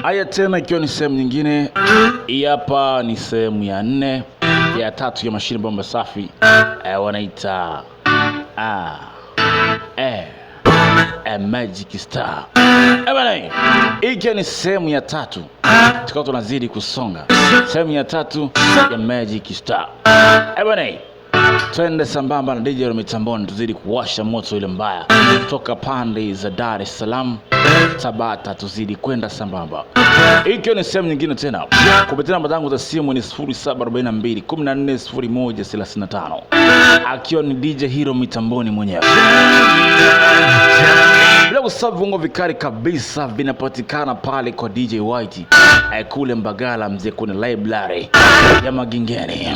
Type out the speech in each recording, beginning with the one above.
Haya tena ikiwa ni sehemu nyingine. Hii hapa ni sehemu ya 4 ya 3 ya Machine Bomba Safi. Wanaita Magic Star. Bwana, hii ni sehemu ya 3. Tukao tunazidi kusonga. Sehemu ya 3 ya Magic Star. Bwana, twende sambamba na DJ mitamboni, tuzidi kuwasha moto ile mbaya kutoka pande za Dar es Salaam, Tabata, tuzidi kwenda sambamba. Hii ni sehemu nyingine tena. Kupitia namba zangu za simu ni 0742 140135. Akiwa ni DJ Hero mitamboni mwenyewe. Bila kusahau viungo vikali kabisa vinapatikana pale kwa DJ White kule Mbagala, mzee, kuna library ya Magingeni.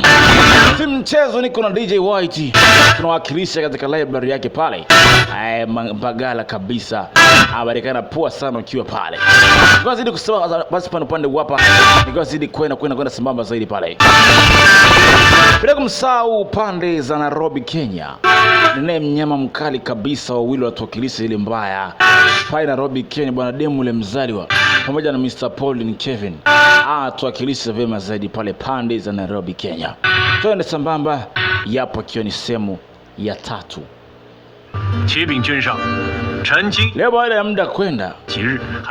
Si mchezo, niko na DJ White, tunawakilisha katika library yake pale Mbagala kabisa. Abarikana poa sana ukiwa pale. Kwa zidi kusema basi pana upande hapa, niko zidi kwenda sambamba zaidi pale. Bila kumsahau pande za Nairobi, Kenya. Nene mnyama mkali kabisa, wawili watuwakilisha ile mbaya pale Nairobi, Kenya, bwana Demu ile mzaliwa pamoja na Mr. Paul Kevin. Tuwakilisha vyema zaidi pale pande za Nairobi, Kenya. Twende sambamba, yapo kioni sehemu ya 3. Leo baada ya muda kwenda,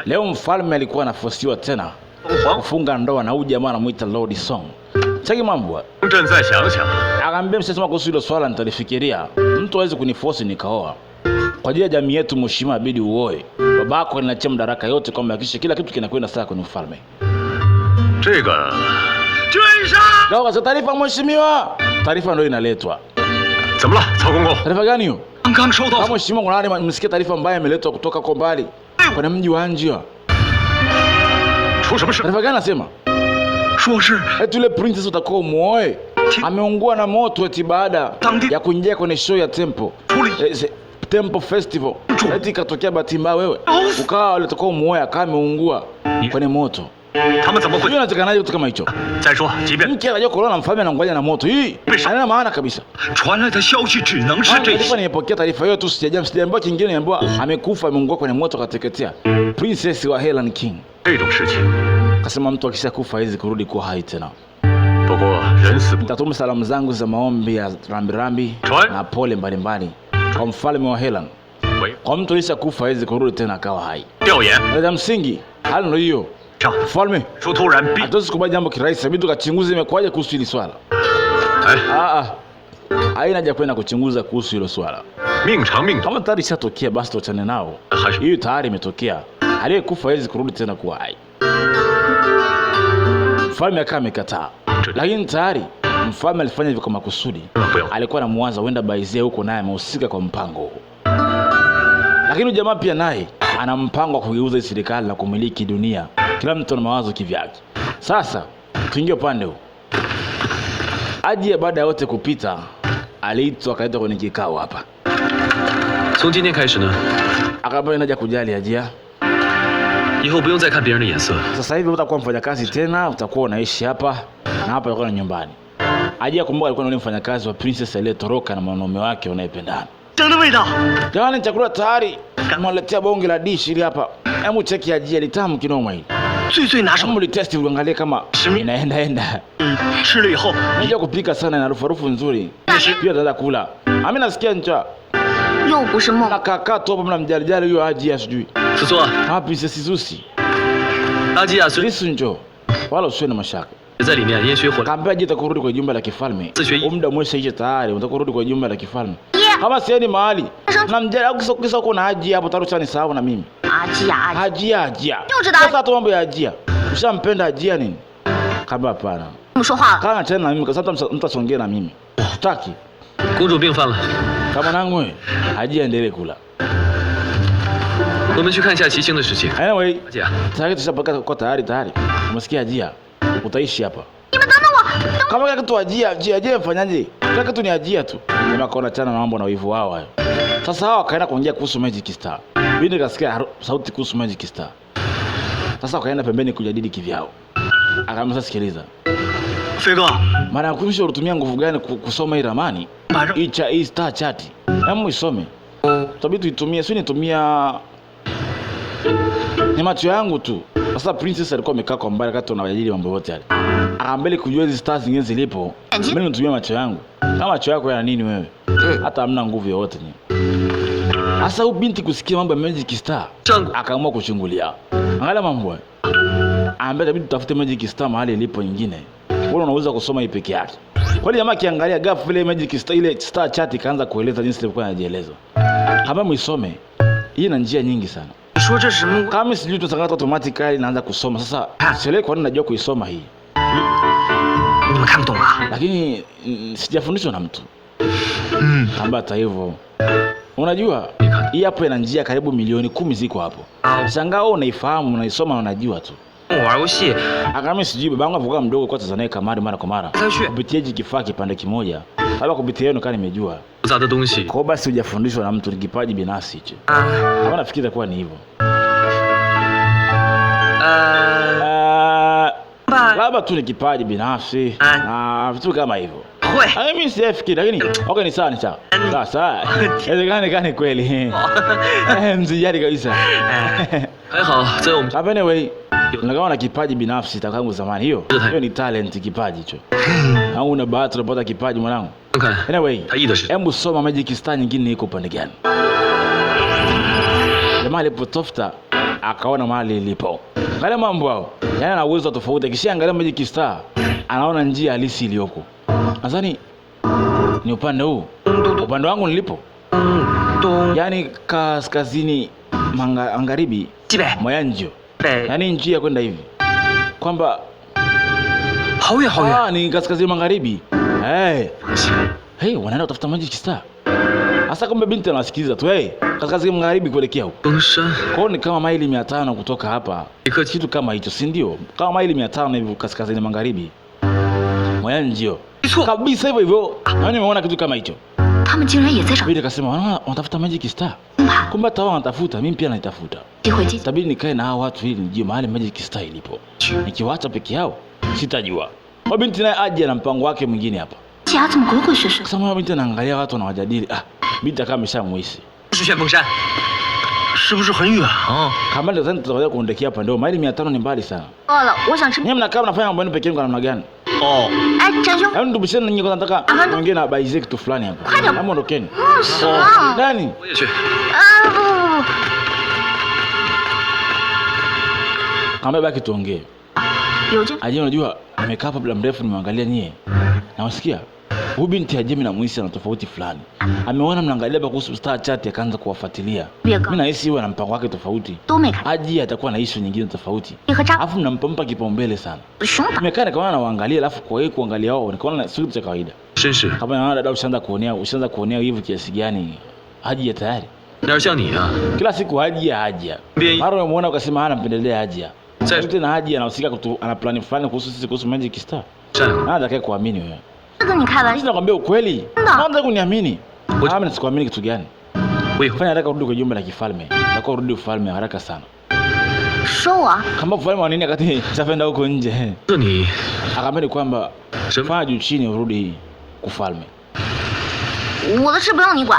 leo mfalme alikuwa anaforsiwa tena kufunga ndoa na huyu jamaa anamuita Lord Song. Cheki mambo. Akaambia msema kuhusu hilo swala nitalifikiria. Mtu hawezi kuniforce nikaoa. Kwa ajili ya jamii yetu mheshimiwa inabidi uoe. Babako anachia madaraka yote kwamba hakikisha kila kitu kinakwenda sawa kwenye ufalme. Gawa za taarifa mheshimiwa. Taarifa ndio inaletwa. Taarifa gani hiyo? Kama mheshimiwa kuna nani msikia taarifa mbaya imeletwa kutoka kwa mbali kwenye mji wa Anjia. Taarifa gani nasema? Tule princess utakuwa muoe ameungua na moto eti baada ya kuingia kwenye show ya Temple Festival. Eti katokea bahati mbaya wewe ukawa utakuwa muoe akawa ameungua kwenye moto. Hiyo inatakanaje kitu kama hicho? Mke anajua corona mfalme anangoja na moto. Hii haina maana kabisa. Taarifa nimepokea taarifa hiyo tu, sijaambiwa kingine, niambiwa amekufa ameungua kwenye moto kateketea. Princess wa Helen King. Kasema mtu akishakufa hawezi kurudi kuwa hai tena. Nitatuma salamu zangu za maombi ya rambirambi na pole mbalimbali kwa mfalme wa Helen. Kwa mtu alishakufa hawezi kurudi tena akawa hai. Ndio msingi. Hali ndio hiyo. Mfalme, hatuwezi kubali jambo kirahisi, inabidi tukachunguze imekwaje kuhusu hili swala. Haina haja kwenda kuchunguza kuhusu hilo swala. Kama tayari shatokea basi tuachane nao. Hiyo tayari imetokea. Aliyekufa hawezi kurudi tena kuwa hai. Mfalme akawa amekataa. Lakini tayari mfalme alifanya hivyo kwa makusudi. Alikuwa anamuanza wenda baizia huko naye amehusika kwa mpango huo. Lakini jamaa pia naye ana mpango wa kugeuza serikali na kumiliki dunia. Kila mtu ana mawazo kivyake. Sasa tuingie upande huu. Ajia baada ya wote kupita, aliitwa akaitwa kwenye kikao hapa. Akaambia inaja kujali Ajia. Sasa hivi utakuwa mfanyakazi tena, utakuwa unaishi hapa na hapa utakuwa nyumbani. Ajia kumbuka alikuwa ni mfanyakazi wa princess aliyetoroka na mwanaume wake wanayependana. Jamani, chakula tayari. Mwaletea bonge la dish ili hapa. Hebu cheki Ajia litamu kinoma hili. Hebu litesti uangalie kama inaenda. Unajua kupika sana na harufu nzuri. Pia dada kula. Mimi nasikia njaa. Na kaka tu hapo mnamjalijali huyo Ajia sijui. Hapi sisi. Ajia njoo. Wala usiwe na mashaka. Kaambia Ajia atakurudi kwa jumba la kifalme. Muda mwesha tayari utakurudi kwa jumba la kifalme. Kama sieni mahali namjali au kisa kuna Ajia hapo taruchani sawa na mimi. Ajia. Sasa tu mambo ya Ajia. Ushampenda Ajia nini? Kama hapana. Kana tena na mimi kwa sababu mtasongea na mimi. Utaki. Kama nangu wewe Ajia endelee kula. Anyway, tayari tushapaka kwa tayari. Umesikia Ajia? Utaishi hapa. Kama kaka tu Ajia mfanyaje? Kaka tu ni Ajia tu. Jamaa kaona chana na mambo na wivu wao hayo. Sasa hawa kaenda kuongea kuhusu Magic Star. Mimi nikasikia sauti kuhusu Magic Star. Sasa wakaenda pembeni kujadili kivyao. Akamwambia sikiliza. Fega. Maana kumisha unatumia nguvu gani kusoma hii ramani? Hii star chart. Hebu isome. Tutabidi tuitumie, sio nitumia Ni macho yangu tu. Sasa princess alikuwa amekaa kwa mbali wakati tunajadili mambo yote yale. Akaambia kujua hizo stars zingine zilipo. Mimi nitumia macho yangu. Kama macho yako yana nini wewe? Hata hamna nguvu yoyote ni. Sasa huyu binti kusikia mambo ya Magic Star, akaamua kuchungulia. Angalia mambo. Anambia inabidi tutafute Magic Star mahali ilipo nyingine. Wewe unaweza kusoma hii peke yake. Kwa hiyo jamaa kiangalia ghafla ile Magic Star, ile Star Chat ikaanza kueleza jinsi ilivyokuwa inajieleza. Kama muisome, hii ina njia nyingi sana. Kama sijui tutakata automatically naanza kusoma. Sasa sielewi kwa nini najua kuisoma hii. Lakini sijafundishwa na mtu. Kamba hata hivyo. Unajua hii hapo ina njia karibu milioni 10 ziko hapo. Shangaa wewe unaifahamu, unaisoma na unajua tu. Akami sijui babangu alipokuwa mdogo kwa Tanzania kamari mara kwa mara. Kupitia hiki kifaa kipande kimoja. Labda kupitia yeye ndo nimejua. Kwa basi hujafundishwa na mtu, ni kipaji binafsi hicho. Kama nafikiri kwa ni hivyo. Labda tu ni kipaji binafsi na vitu kama hivyo. Mimi sifikiri lakini okay ni sawa ni sawa. Sasa inawezekana kweli. Mzijali kabisa. Anyway, nagawa na kipaji binafsi tangu zamani hiyo. Hiyo ni talent, kipaji hicho. Au una bahati unapata kipaji mwanangu. Anyway, hebu soma Magic Star nyingine iko pande gani? Jamaa alipotafuta akaona mahali ilipo. Angalia mambo hao. Yaani ana uwezo tofauti. Akishaangalia Magic Star anaona njia halisi iliyoko. Nadhani ni upande huu. Upande wangu nilipo. Yaani kaskazini magharibi Moyanjo. Yaani njia kwenda hivi. Kwamba ni kaskazini magharibi. Hey, wanaenda kutafuta Magic Star. Sasa kumbe binti anasikiliza tu. Kaskazini magharibi kuelekea huko. Kwa ni kama maili 500 kutoka hapa. Kitu kama hicho, si ndio? Kama maili 500 hivi kaskazini magharibi. Moyanjo. Kabisa hivyo hivyo. Yaani umeona kitu kama hicho. Binti akasema wanatafuta Magic Star. Kumbe hata wao wanatafuta, mimi pia naitafuta. Tabidi nikae na hao watu ili nijue mahali Magic Star ilipo. Nikiwaacha peke yao sitajua. Kwa binti naye aje na mpango wake mwingine hapa. Sasa binti anaangalia watu wanawajadili. Binti kama ameshamuhisi. Kama ndio sasa tutakuja kuondekea hapa ndio maili 500 ni mbali sana. Nyinyi mnakaa mnafanya mambo yenu peke yenu kwa namna gani? Hapo ndio bishana nyinyi kwa nataka mwingine na baize kitu fulani hapa. Kama ondokeni. Nani? Kama baki tuongee. Aje unajua nimekaa hapa muda mrefu nimeangalia nyie. Na wasikia? Huyu binti Ajemi na Muisi ana tofauti fulani. Ameona mnaangalia kuhusu Star Chat akaanza kuwafuatilia. Mimi nahisi yeye ana mpango wake tofauti. Aje atakuwa na issue nyingine tofauti. Alafu mnampa kipaumbele sana. Nimekaa kama anaangalia alafu kwa yeye kuangalia wao nikaona sio kitu cha kawaida. Kama naona dada ushaanza kuonea hivi kiasi gani? Aje tayari. Kila siku Haji. Mara umeona ukasema anampendelea Haji. Sasa tena Haji anahusika ana plan fulani kuhusu Magic Star. Nani atakaye kuamini wewe? Sisi nakwambia ukweli. Naanza kuniamini. Mimi sikuamini kitu gani? Fanya haraka urudi kwa jumba la kifalme. Nataka urudi ufalme haraka sana. Kama ufalme wa nini akati safenda huko nje? Akamwambia kwamba fanya juu chini urudi kufalme.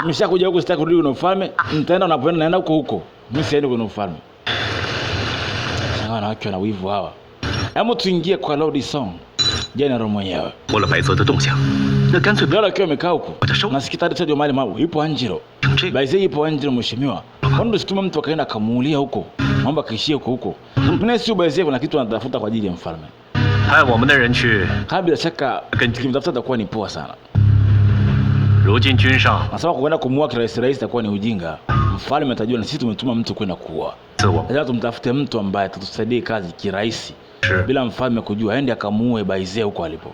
Nimeshakuja huko sitaki kurudi kwa ufalme. Nitaenda unapoenda naenda huko. Mimi siendi kwa ufalme. Sasa wanawake wana wivu hawa. Hebu tuingie kwa Lord Song. General mwenyewe. Ndio akiwa amekaa huko. Nasikia taarifa ndio mali mambo. Yupo Angelo. Baize yupo Angelo mheshimiwa. Kwa nini situma mtu akaenda akamuulia huko? Mambo akaishia huko. Mimi sio Baize kuna kitu anatafuta kwa ajili ya mfalme. Kabla shaka kimtafuta atakuwa ni poa sana. Nasema kwenda kumuua kirahisi itakuwa ni ujinga. Mfalme atajua na sisi tumetuma mtu kwenda kuua. Lazima tumtafute mtu ambaye atatusaidie kazi kirahisi. Bila mfalme kujua aende akamuue Baize huko alipo.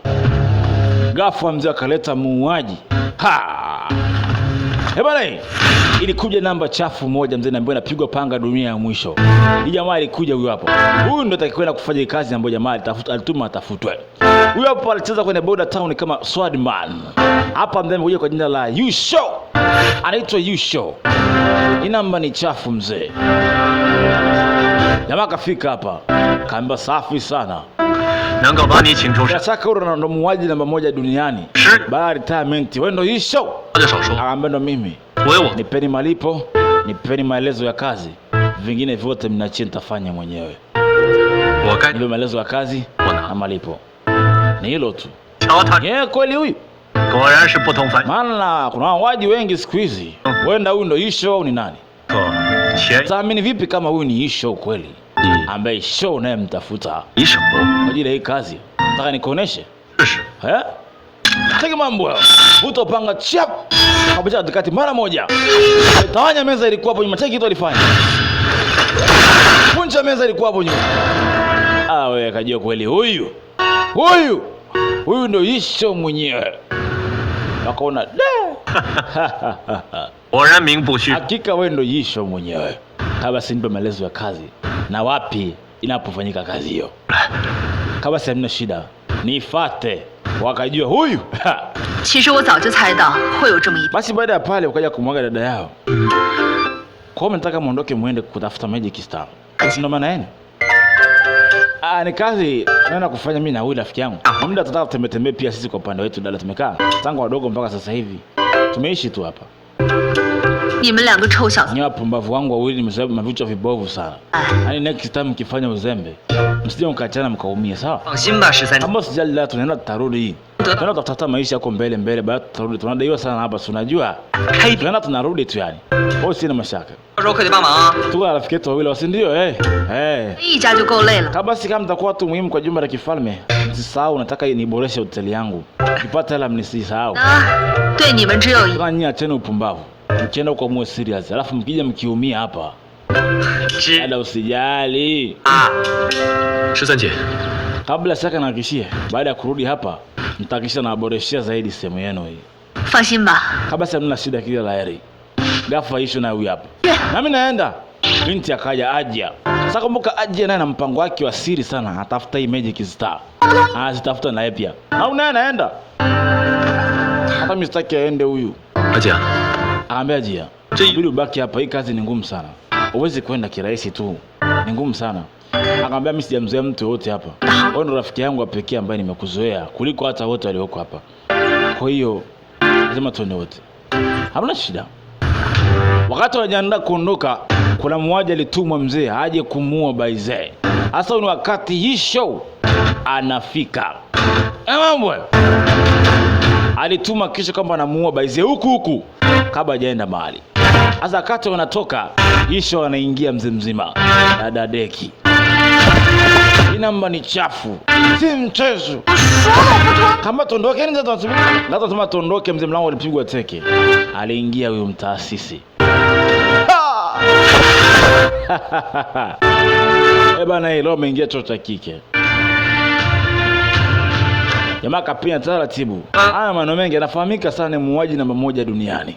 Ghafla mzee akaleta muuaji. Bwana, ilikuja namba chafu moja mzee ambaye anapigwa panga dunia ya mwisho. Hii jamaa alikuja huyo hapo. Huyu ndio atakwenda kufanya kazi ambayo jamaa alituma atafutwe. Huyo hapo alicheza kwenye Border Town kama Swordman. Hapa mzee mmoja kwa jina la Yusho. Anaitwa Yusho. Hii namba ni chafu mzee. Jamaa kafika hapa. Kaamba safi sana. Sasa ndo muuaji namba 1 duniani. Baada ya retirement, wewe ndo Yusho. Akaambia ndo mimi. Nipeni malipo, nipeni maelezo ya kazi. vingine vyote mniachie nitafanya mwenyewe. Ndio maelezo ya kazi na malipo. Ni hilo tu. Yeye kweli huyu? Maana kuna waji wengi siku hizi. Wenda huyu ndo Isho au ni nani? Taamini vipi kama huyu ni Isho kweli? Ambaye Isho unayemtafuta. Kwa ajili ya hii kazi. Nataka nikuoneshe. Tega mambo. Utopanga chap. Kabisa katikati mara moja. Tawanya meza ilikuwa hapo nyuma. Cheki kitu alifanya. Punja meza ilikuwa hapo nyuma. Wewe kajua kweli huyu. Huyu ndio Isho mwenyewe. Wakaona hakika wewe ndio Isho mwenyewe. Basi nipe maelezo ya kazi na wapi inapofanyika kazi hiyo. Basi hamna shida. Nifuate. Wakajua huyu. Basi baada ya pale wakaja kumwaga dada yao. Kwa hiyo nataka muondoke muende kutafuta Magic Star. Ndio maana yenu. Ni kazi naenda kufanya mimi na huyu rafiki yangu. Muda tutataka tembee pia sisi kwa upande wetu dada, tumekaa tangu wadogo mpaka sasa hivi. Tumeishi tu hapa. Ni wapumbavu wangu wawili msababu mavichwa vibovu sana. Yaani next time mkifanya uzembe msije mkaachana mkaumia, sawa? Kama sijali la tunaenda tutarudi. Tunaenda kutafuta maisha yako mbele baada tutarudi. Tunadaiwa sana hapa, si unajua? Tunaenda tunarudi tu yani. Wewe sina mashaka. Tu rafiki yetu wawili wasi ndio Basi kama mtakuwa tu muhimu kwa jumba la kifalme, msisahau nataka niboreshe hoteli yangu. Nipate hela mnisisahau. Nyinyi acheni upumbavu. Mkienda kwa mwe serious, alafu mkija mkiumia hapa. Dada usijali. Kabla shaka nahakishie, baada ya kurudi hapa, nitakisha na boreshia zaidi sehemu yenu hii. Basi hamna shida, kila laheri. Gafa Isho na huyu hapa. Na mimi naenda. Binti akaja Ajia. Sasa kumbuka Ajia naye na mpango wake wa siri sana, atafuta hii Magic Star. Zitafuta naye pia. Au naye anaenda? Hata mistaki aende huyu. Ajia. Akamwambia Ajia, "Ili ubaki hapa, hii kazi ni ngumu sana. Uwezi kwenda kirahisi tu. Ni ngumu sana." Akamwambia, "Mimi sijamzoea mtu wote hapa. Wewe ndo rafiki yangu wa pekee ambaye nimekuzoea kuliko hata wote walioko hapa. Kwa hiyo lazima tuende wote." Hamna shida. Wakati wanajiandaa kuondoka, kuna mmoja alitumwa mzee aje kumuua Baize. Hasa ni wakati Isho anafika. Mambo. Alituma kisha kwamba anamuua Baize huku kabla hajaenda mahali. Sasa wakati wanatoka, Isho anaingia mzima na dadeki. Namba ni chafu. Si mchezo. Kama tondoke nje tunasubiri. Lazima tuma tondoke, mzee mlango alipigwa teke. Aliingia huyo mtaasisi. Bana hilo ameingia choo cha kike. Jamaa kapenya taratibu. Haya maneno mengi anafahamika sana, ni muuaji namba 1 duniani.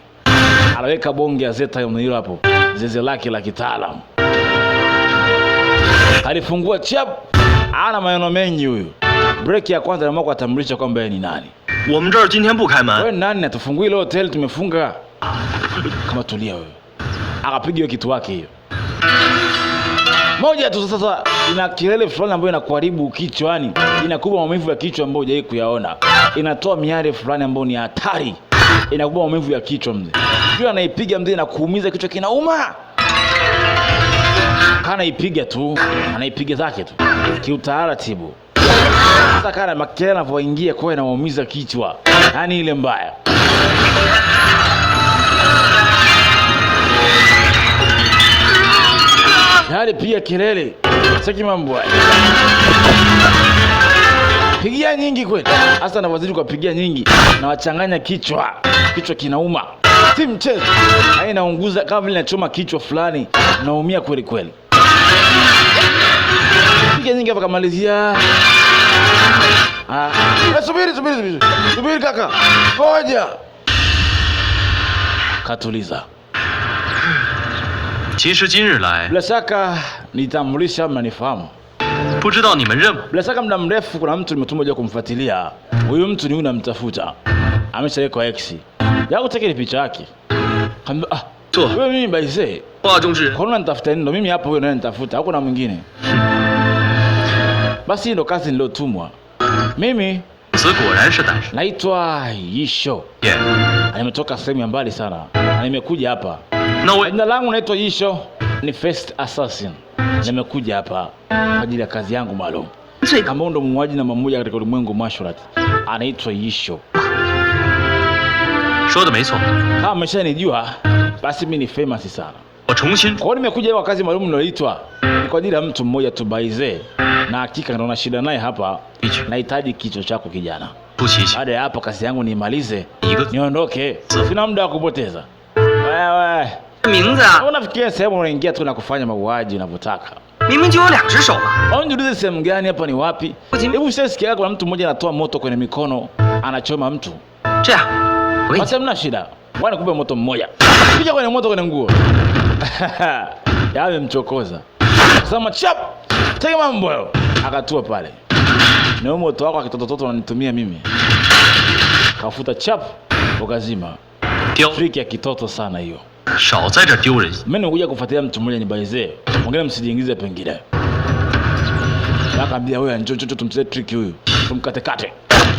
Anaweka bonge ya zeta hilo hapo. Zeze lake la kitaalamu. Alifungua chap. Ana maneno mengi huyu. Break ya kwanza na atambulisha kwamba yeye ni nani. Wewe nani na tufungue ile hotel tumefunga? Kama tulia wewe. Akapiga hiyo kitu wake hiyo. Moja tu sasa ina kelele fulani ambayo inakuharibu kichwani. Inakupa maumivu ya kichwa ambayo hujawahi kuyaona. Inatoa miale fulani ambayo ni hatari. Inakupa maumivu ya kichwa mzee. Jua anaipiga mzee na kuumiza kichwa kinauma. Kana ipiga tu, anaipiga zake tu. Kiutaratibu. Sasa kana makelele anapoingia kwa inaumiza kichwa. Yaani ile mbaya. Hadi pia kelele. Saki mambo haya. Pigia nyingi kweli. Hasa na waziri kwa pigia nyingi na wachanganya kichwa. Kichwa kinauma. Si mchezo. Inaunguza kama vile inachoma kichwa fulani. Naumia kweli kweli. Pigia nyingi hapa kamalizia. Subiri kaka. Ngoja. Katuliza. Bila shaka nitambulisha, mnanifahamu. Bila shaka muda mrefu kuna mtu nimetumwa kuja kumfuatilia. Huyu mtu ni unamtafuta. Ameshaweka X. Yako take ile picha yake. Kaambia wewe mimi Baize. Kwa nini nitafuta nini? Mimi hapa wewe nani nitafuta? Hakuna mwingine. Basi ndo kazi nilotumwa. Mimi naitwa Isho. Nimetoka sehemu ya mbali sana. Na nimekuja hapa. Jina langu naitwa Isho. Ni first assassin. Nimekuja hapa kwa ajili ya kazi yangu maalum. Kama ndo muuaji namba moja katika ulimwengu martial anaitwa Yisho. 说的没错。 Kama umeshanijua basi mimi ni famous sana. 我重新 Kwa hiyo nimekuja kwa kazi maalum niloitwa ni kwa ajili ya mtu mmoja tu Baize. Na hakika ndo na shida naye hapa. Nahitaji kichwa chako kijana. 出奇袭， Baada ya hapo kazi yangu niimalize, 一个 niondoke. Sina muda wa kupoteza. Wewe 名字啊， unafikiria sehemu unaingia tu na kufanya mauaji unavyotaka? 明明就有2只手嘛。 Au niulize sehemu gani hapa ni wapi? Hebu ushasikia kuna mtu mmoja anatoa moto kwenye mikono, anachoma mtu. 这样，我给你 Basi hamna shida. Bwana kupe moto mmoja. Piga kwenye moto kwenye nguo. Yawe mchokoza. Sema chap. Tega mambo hayo. Akatua pale. Na huo moto wako akitotototo unanitumia mimi. Kafuta chap ukazima. 丢， Trick ya kitoto sana hiyo. 少在这丢人。 Mimi nimekuja kufuatilia mtu mmoja ni Baize. Mwingine msijiingize pengine. Akaambia wewe njoo tumcheze trick huyu. Tumkate.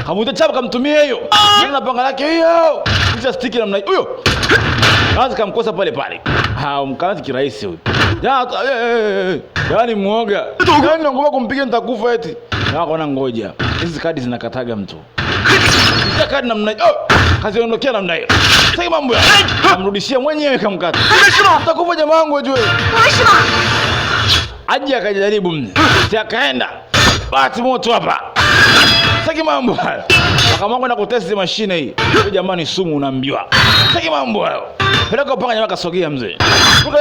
Kamuita chapa kamtumie hiyo. Yeye na panga lake hiyo. Kisha stick namna hiyo. Kaanza kamkosa pale. Mkaanza kirahisi huyu. Yaani muoga. Yaani naomba kumpiga nitakufa eti. Na akaona ngoja. Hizi kadi zinakataga mtu. Hizi kadi namna hiyo. Kaziondokea namna hiyo. Sasa mambo ya. Amrudishia mwenyewe kamkata. Utakufa jamaa wangu ujue. Aje akajaribu mzee. Si akaenda. Bati moto hapa. Sasa mambo hayo. Akamwanga na kutesti mashine hii. Huyu jamani sumu unaambiwa. Sasa mambo hayo. Peleka upanga jamaa kasogea mzee.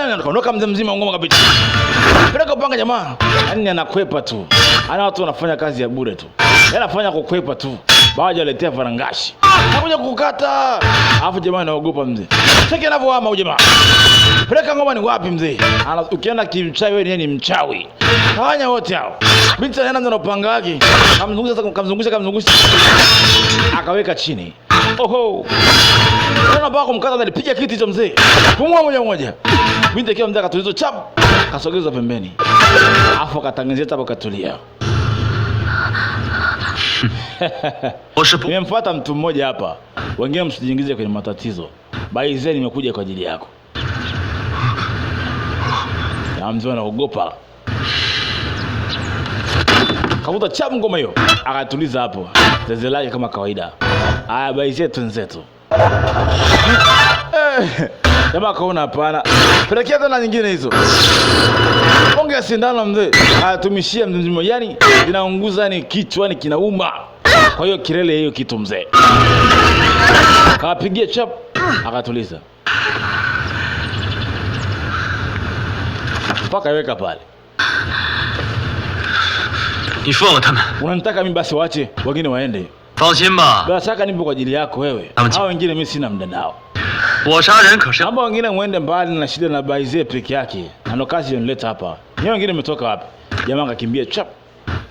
Anaondoka mzee mzima ngoma kabisa. Peleka upanga jamaa. Yaani anakwepa tu. Ana watu wanafanya kazi ya bure tu. Yeye anafanya kukwepa tu. Baada aletea farangashi. Nakuja kukata. Alafu jamaa anaogopa mzee. Sasa anavyohama huyu jamaa. Peleka ngoma ni wapi mzee? Ukienda kimchawi wewe ni mchawi. Tawanya wote hao. Binti anaenda na upanga wake. Kamzungusha. Akaweka chini. Oho. Unaona baba kumkata alipiga kiti cha mzee. Pumua moja. Binti akiwa mzee akatulizo chap. Kasogezwa pembeni. Afu akatangazia hapo katulia. Nimemfuata mtu mmoja hapa. Wengine msijiingize kwenye matatizo. Baize nimekuja kwa ajili yako. Na mzee anaogopa. Kavuta chapu ngoma hiyo. Akatuliza hapo. Zeze lake kama kawaida. Aya Baize tunzetu. Jamaa kaona hapana. Pelekea tena nyingine hizo. Ongea sindano mzee. Atumishia mzee. Yaani inaunguza ni kichwa ni kinauma. Kwa hiyo kilele hiyo kitu mzee. Kapigia chap akatuliza. Paka weka pale. 你放了他们。 Unanitaka mimi basi waache wengine waende. 放心吧， Bila shaka nipo kwa ajili yako wewe. Hao wengine mimi sina muda nao. 我杀人可是 Naomba wengine muende mbali na shida na Baize peke yake. Na ndo kazi inaleta hapa. Ni wengine mmetoka wapi? Jamaa akakimbia chap.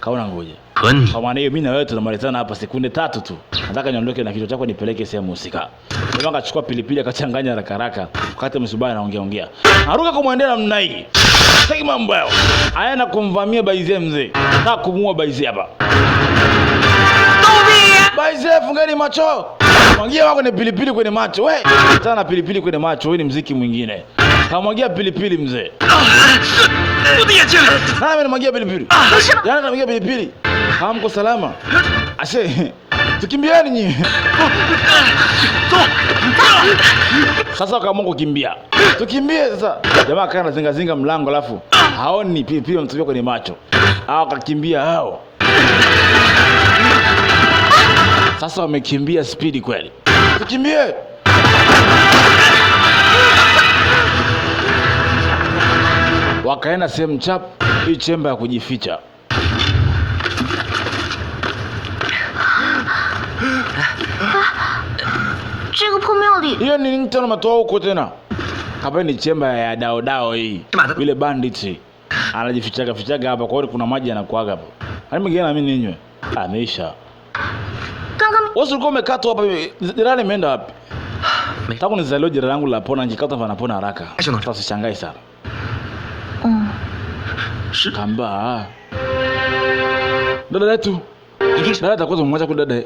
Kaona ngoja. 和你 Kwa maana hiyo mimi na wewe tunamalizana hapa sekunde 3 tu. Nataka niondoke na kichwa chako nipeleke sehemu husika. Jamaa akachukua pilipili akachanganya haraka. Wakati msubaya anaongea. Aruka kumwendea namna hii. Sasa mambo yao. Aenda kumvamia Baize mzee. Nataka kumuua Baize hapa. Baize fungeni macho. Mwagia wako ni pilipili kwenye macho. We, tana pilipili kwenye macho. Wewe ni mziki mwingine. Kamwagia pilipili mzee. 我的眼睛。 Nani anamwagia pilipili? Yana anamwagia pilipili. Hamko salama. Ase, tukimbieni nyinyi. Sasa kama kukimbia. Tukimbie sasa. Jamaa kana zinga mlango alafu haoni pilipili mtupia kwenye macho. Hao kakimbia hao. Sasa wamekimbia spidi kweli. Tukimbie. Wakaenda sehemu chap hii chemba ya kujificha. Hiyo ni nini tena matoa huko tena? Hapa ni chemba ya dao hii. Ile bandit anajifichaga hapa kwa hiyo kuna maji yanakuaga hapo. Hadi mwingine na mimi ninywe. Ameisha. Wewe ulikuwa umekaa tu hapa jirani imeenda wapi? Tangu nizaliwe jirani langu la pona njikata vanapona haraka. Sasa sishangai sana. Kamba. Dada yetu. Dada atakuwa mmoja kwa dada.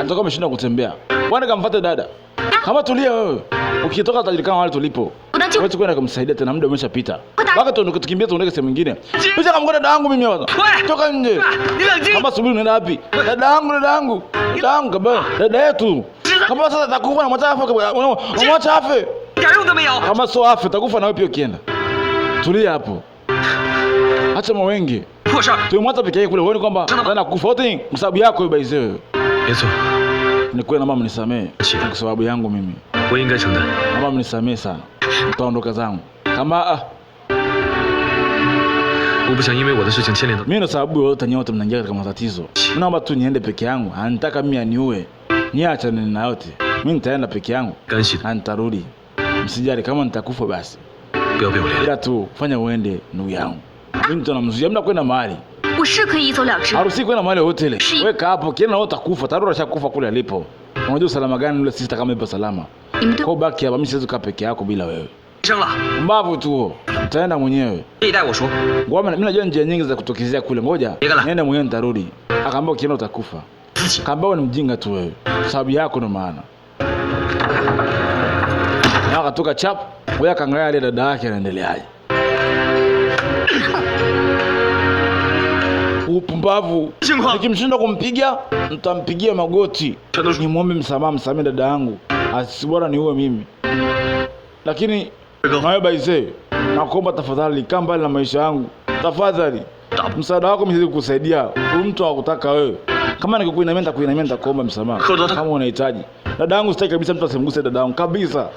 Atakuwa ameshinda kutembea. Bwana kamfuate dada. Kama tulia wewe. Ukitoka utajulikana wale tulipo. Wewe kwenda kumsaidia tena, muda umeshapita. Waka tukimbia tuondoke sehemu nyingine. Picha kama dada yangu mimi hapa. Toka nje. Kama subiri unaenda wapi? Dada yangu kama dada yetu. Kama sasa atakufa na mwacha afe. Kama sio afe utakufa na wewe pia ukienda. Tulia hapo. Acha mawenge. Tumemwacha peke yake kule. Uone kwamba tena kufa wote kwa sababu yako wewe baize. Yesu. Ni kweli na mama nisamee. Kwa sababu yangu mimi. Mama mnisamee sana. Nitaondoka zangu. Kama mimi na sababu yote nyote mnaingia katika matatizo. Mimi naomba tu niende peke yangu. Anataka mimi aniue. Niacha na yote. Mimi nitaenda peke yangu. Na nitarudi. Msijali kama nitakufa basi. Ila tu fanya uende ndugu yangu. Mimi nitamzuia mna kwenda mahali. Harusi kwenda mahali hotel. Weka hapo kiana wote utakufa. Tarura ashakufa kule alipo. Unajua usalama gani ule sister kama ipo salama. Kwa baki hapa mimi siwezi kukaa peke yako bila wewe. Mbavu tu. Utaenda mwenyewe. Ngoma mimi najua njia nyingi za kutokezea kule. Ngoja niende mwenyewe nitarudi. Akaambia ukienda utakufa. Kaambia ni mjinga tu wewe. Sababu yako ndo maana. Na akatoka chap. Ngoja kaangalia ile dada yake anaendeleaje. Upumbavu. Nikimshinda kumpiga, nitampigia magoti. Nimwombe msamaha, msamee dada yangu. Asibora niue mimi. Lakini nawe baize, nakuomba tafadhali kaa mbali na maisha yangu. Tafadhali. Msaada wako mimi kukusaidia. Huyu mtu hakutaka wewe. Kama nikukuinamia nitakuomba msamaha. Kama unahitaji. Dada yangu sitaki kabisa mtu asimguse dada yangu kabisa.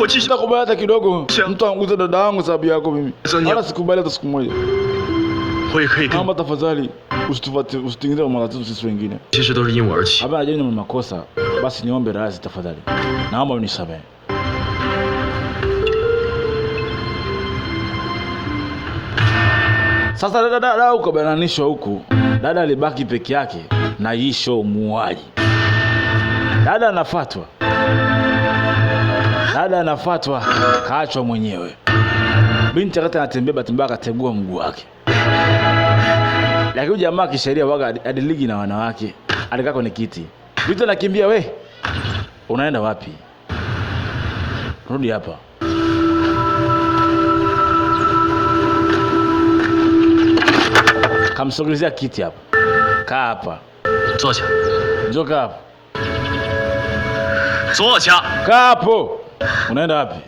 Sitakubali hata kidogo. Mtu amguse dada yangu sababu yako mimi. Wala sikubali hata siku moja. Mama tafadhali usituingize matatizo sisi wengine. Hapa najua ni makosa. Basi niombe radhi tafadhali. Naomba unisamehe. Sasa dada ukabananishwa huku. Dada alibaki peke yake na Yisho muuaji. Dada anafuatwa kaachwa mwenyewe. Binti akati anatembea batembea akategua mguu wake. Lakini jamaa kisheria waga adiligi na wanawake. Alikaa kwenye kiti. Binti anakimbia, we unaenda wapi? Rudi hapa. Kamsogezea kiti hapa. Kaa hapa. Njoo kaa hapa. Kaa hapo. Unaenda wapi?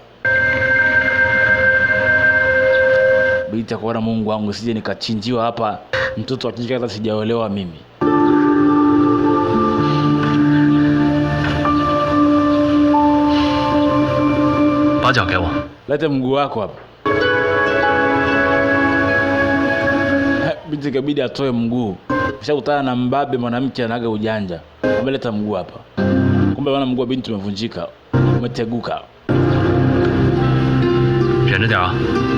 Binti akaona Mungu wangu sije nikachinjiwa hapa. Mtoto akija hata sijaolewa mimi. Lete mguu wako hapa. Binti kabidi atoe mguu. Ushakutana na mbabe mwanamke anaga ujanja. Ameleta mguu hapa. Kumbe wana mguu wa binti umevunjika. Umeteguka.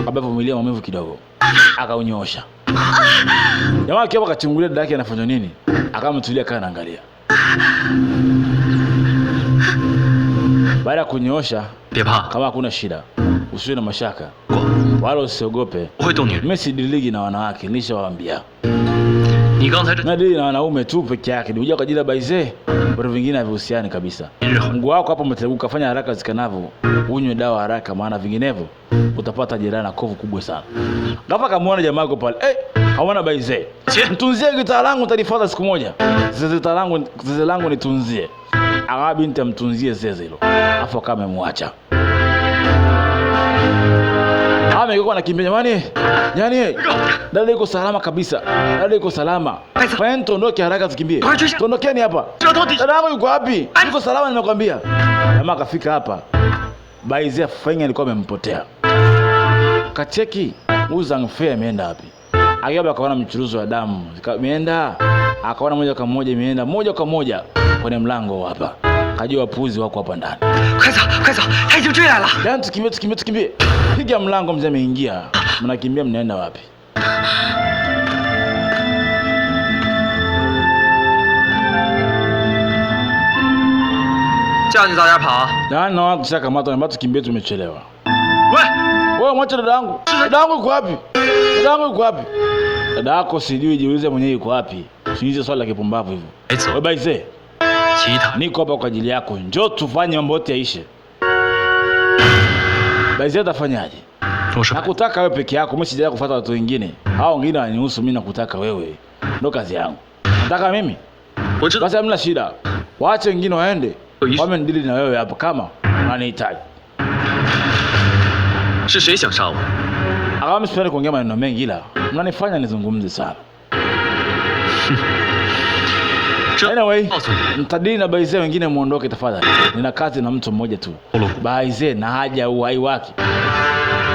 Baba vumilia maumivu kidogo. Akaunyoosha. Jamaa akiwa akachungulia dada yake anafanya nini? Akamtulia kana anaangalia. Baada ya kunyoosha, kama hakuna shida, usiwe na mashaka. Wala usiogope. Mimi sidiligi na wanawake, nilishawaambia. Nadili na wanaume tu peke yake. Ni uja kwa ajili ya baize. Vitu vingine havihusiani kabisa. Mguu wako hapo umeteguka, fanya haraka zikanavyo. Unywe dawa haraka maana vinginevyo utapata jeraha na kovu kubwa sana. Ghafla kamuona jamaa yako pale. Hawana baize. Mtunzie gitaa langu utalifadha siku moja. Zeze langu nitunzie. Akawa binti amtunzie zeze hilo. Afu kama amemwacha. Amekuwa anakimbia jamani. Yaani dada yuko salama kabisa. Dada yuko salama. Fanya tuondoke haraka tukimbie. Tuondokeni hapa. Dada yangu yuko wapi? Yuko salama nimekwambia. Jamaa akafika hapa. Baizia Fanya alikuwa amempotea. Kacheki Uzang Fei ameenda wapi? Akiaba akaona mchuruzo wa damu. Imeenda. Akaona moja kwa moja kwenye mlango hapa. Kajua wapuzi wako hapa ndani. Yaani tukimbie. Piga mlango mzee ameingia. Mnakimbia mnaenda wapi? Yaani na watu shaka mata na watu kimbie tumechelewa. Wewe mwacha dada yangu. Dada yangu yuko wapi? Dada yako sijui jiulize mwenyewe yuko wapi. Usiulize swali la kipumbavu hivyo. Wewe baize. 其他 Niko hapa kwa ajili yako, njoo tufanye mambo yote yaishe. Baizi atafanyaje? 我是 Nakutaka wewe peke yako, mimi sijaja kufuata watu wengine. Hao wengine wanihusu, mimi nakutaka wewe. Ndio kazi yangu. Nataka mimi. 我知道 Basi hamna shida. Waache wengine waende. Wamenidili na wewe hapa kama unanihitaji. 是谁想杀我？ Akawa msipendi kuongea maneno mengi ila mnanifanya nizungumze sana. Anyway, 告诉你， mtadili na Baize wengine muondoke tafadhali. Nina kazi na mtu mmoja tu. Baize na haja uhai wake.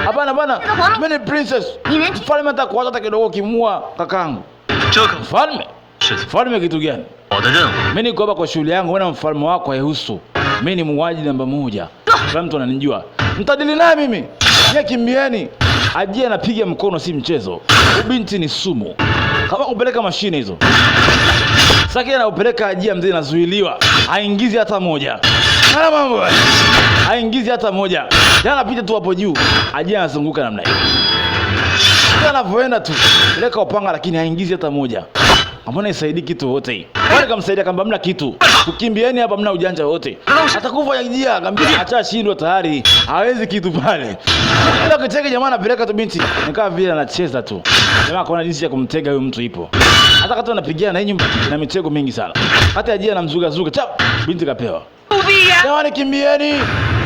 Hapana bana, mimi ni princess. Mfalme atakuacha hata kidogo kimua kakangu. 这可 Mfalme? 是 Mfalme kitu gani? 我的任务。 Mimi niko hapa kwa shughuli yangu, wewe na mfalme wako haihusu. Mimi ni muuaji namba 1. Kila mtu ananijua. Mtadili naye mimi. Nyie kimbieni. Ajie anapiga mkono si mchezo. Binti ni sumu. Kama kupeleka mashine hizo. Sasa anaupeleka Ajia mzee nazuiliwa. Haingizi hata moja. Kana mambo. Haingizi hata moja. Jana pita tu hapo juu. Ajia anazunguka namna hiyo. Sasa anavyoenda tu. Peleka upanga lakini haingizi hata moja. Mbona isaidii kitu wote hii? Wale kamsaidia kamba mna kitu. Ukimbieni hapa mna ujanja wote. Atakufa Ajia, akamwambia acha shindwa tayari. Hawezi kitu pale. Kila kicheke jamaa anapeleka tu binti. Nikaa vile anacheza tu. Jamaa akaona jinsi ya kumtega huyo mtu ipo. Hata kati anapigia na yeye na mitego mingi sana. Hata Ajia anamzuga zuga chap binti kapewa. Jamani kimbieni.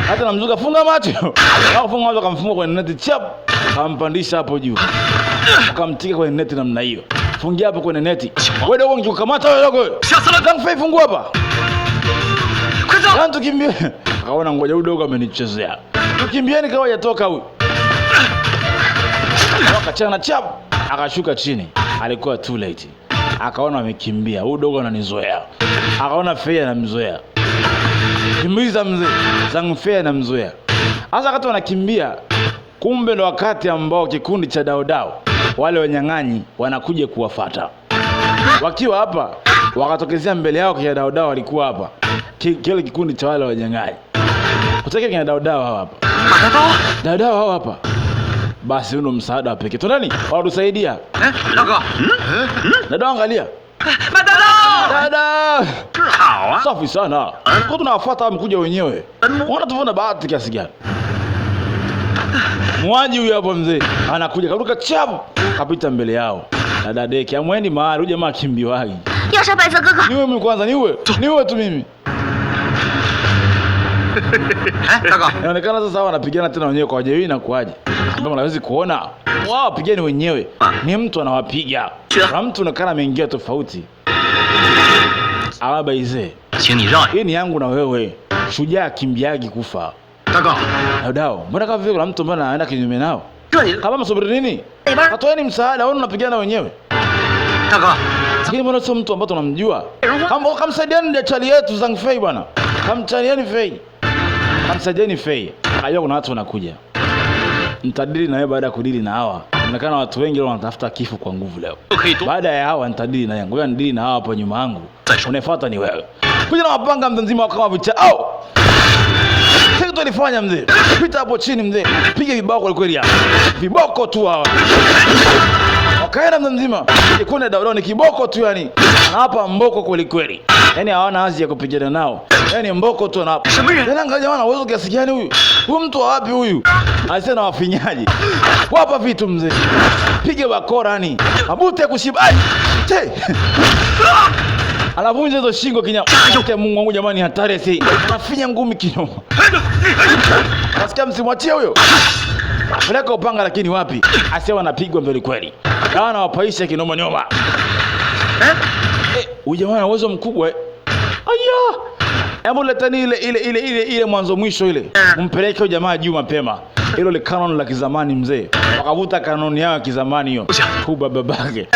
Hata anamzuga funga macho. Au funga macho akamfunga kwenye neti chap. Kampandisha hapo juu. Akamtika kwenye neti namna hiyo. Fungia hapo kwenye neti. Wewe dogo nikukamata wewe dogo. Zang Fei fungua hapa. Kwenda tukimbie. Akaona ngoja huyu dogo amenichezea. Tukimbieni kama hajatoka huyu. Akachana chap, akashuka chini. Alikuwa too late. Akaona amekimbia. Huyu dogo ananizoea. Akaona Fei anamzoea. Kimbiza mzee. Zang Fei anamzoea. Sasa wakati wanakimbia, kumbe ndo wakati ambao kikundi cha Dao Dao wale wanyang'anyi wanakuja kuwafuata. Wakiwa hapa, wakatokezea mbele yao kina Dao Dao walikuwa hapa. Kile kikundi cha wale wanyang'anyi. Kutokea kina Dao Dao hapa. Dao Dao hapa. Basi huo msaada wa pekee. Tunani? Watusaidia. Dogo. Dada angalia. Dada. Sawa. Safi sana. Kwa tunawafuata mkuja wenyewe. Unaona tuvuna bahati kiasi gani? Mwaji huyu hapo mzee anakuja karuka chapu kapita mbele yao. Dada Deki amwendi mahali huyu jamaa kimbiwahi. Yasha Baize kaka. Niwe mimi kwanza niwe tu mimi. Dogo. Inaonekana sasa wanapigana tena wenyewe kwa jewi na kuaje. Ndio unaweza kuona wao pigani wenyewe. Ni mtu anawapiga. Na mtu anaonekana ameingia tofauti. Baize. 请你让 Hii ni yangu na wewe. Shujaa kimbiagi kufa. Dogo. Dao Dao, mbona kama vile kuna mtu mbona anaenda kinyume nao? 这你 Kama msubiri nini? Hatoeni msaada, wewe unapigana wenyewe. Dogo. Lakini mbona sio mtu ambaye tunamjua? Kamsaidieni dachali yetu Zang Fei bwana. Kamsaidieni Fei. Kamsaidieni Fei. Ajua kuna watu wanakuja. Nitadili na wewe baada ya kudili na hawa. Inaonekana watu wengi leo wanatafuta kifo kwa nguvu leo. 可以多 Baada ya hawa nitadili na yangu. Ngoja nidili na hawa hapo nyuma yangu. Unafuata ni wewe. Kuja na mapanga mzima kama vicha. Au! Sasa tulifanya mzee. Pita hapo chini mzee. Piga viboko kweli hapa. Viboko tu hawa. Wakaenda mzima. Kikundi Dao Dao ni kiboko tu yani. Anawapa mboko kweli kweli. Yaani hawana hazi ya kupigana nao. Yaani mboko tu anawapa. Tena angalia jamaa anaweza kiasi gani huyu? Huyu mtu wa wapi huyu? Alisema wafinyaji. Wapa vitu mzee. Piga bakora yani. Mabute kushiba. Ai! Che! Anavunja hizo shingo kinyama. Mungu wangu jamani hatari si. Anafinya ngumi kinoma. Nasikia msimwachie huyo. Peleka upanga lakini wapi? Asiwa anapigwa mbele kweli. Dawa na wapaisha kinoma nyoma. Huyu jamaa ana uwezo mkubwa. Aya! Hebu letani ile mwanzo mwisho ile. Mpeleke huyo jamaa juu mapema. Hilo ni canon la kizamani mzee. Wakavuta kanoni yao ya kizamani hiyo. Kuba babake.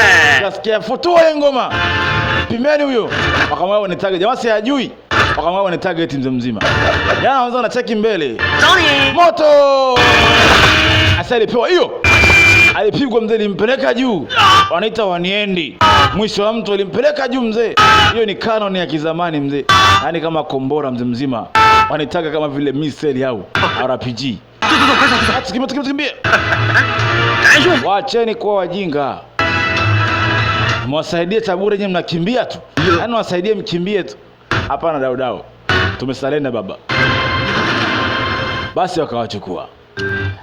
Nasikia futua ile ngoma. Pimeni huyo. Wakamwao ni target. Jamaa si hajui. Wakamwao ni target mzima. Jana wanaanza wanacheki mbele. Moto! Asa alipewa hiyo. Alipigwa mzee limpeleka juu. Wanaita waniendi. Mwisho wa mtu alimpeleka juu mzee. Hiyo ni canon ya kizamani mzee. Yaani kama kombora mzima. Wanitaka kama vile missile au RPG. Tukimbie. Waacheni kwa wajinga. Mwasaidie tabure nyewe mnakimbia tu. Yaani wasaidie mkimbie tu. Hapana Daudau, tumesalenda baba. Basi wakawachukua.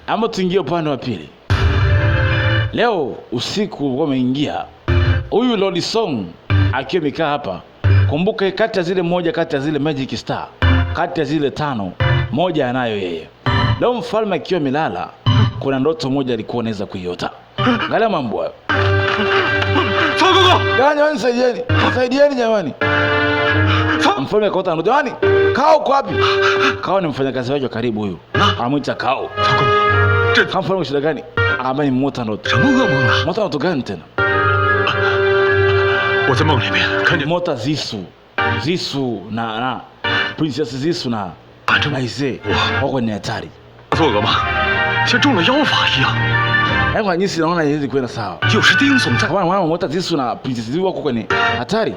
Ama tuingie upande wa pili. Leo usiku wameingia. Huyu Lord Song akiwa amekaa hapa. Kumbuka kati ya zile Magic Star, kati ya zile 5, moja anayo yeye. Leo mfalme akiwa milala, kuna ndoto moja alikuwa anaweza kuiota. Angalia mambo hayo. Jamani saidieni jamani. Mfalme akaota ndoto. Jamani, Kao uko wapi? Kao ni mfanyakazi wake karibu huyu. Anamuita Kao. Kama mfalme shida gani? Akamwambia ni mota ndoto. Mota ndoto gani tena? Mota Zisu na Princess Zisu na Maise wako ni hatari. Hayo nyinyi naona hizi kwenda sawa. Kama mota Zisu na Princess Zisu wako kwenye hatari.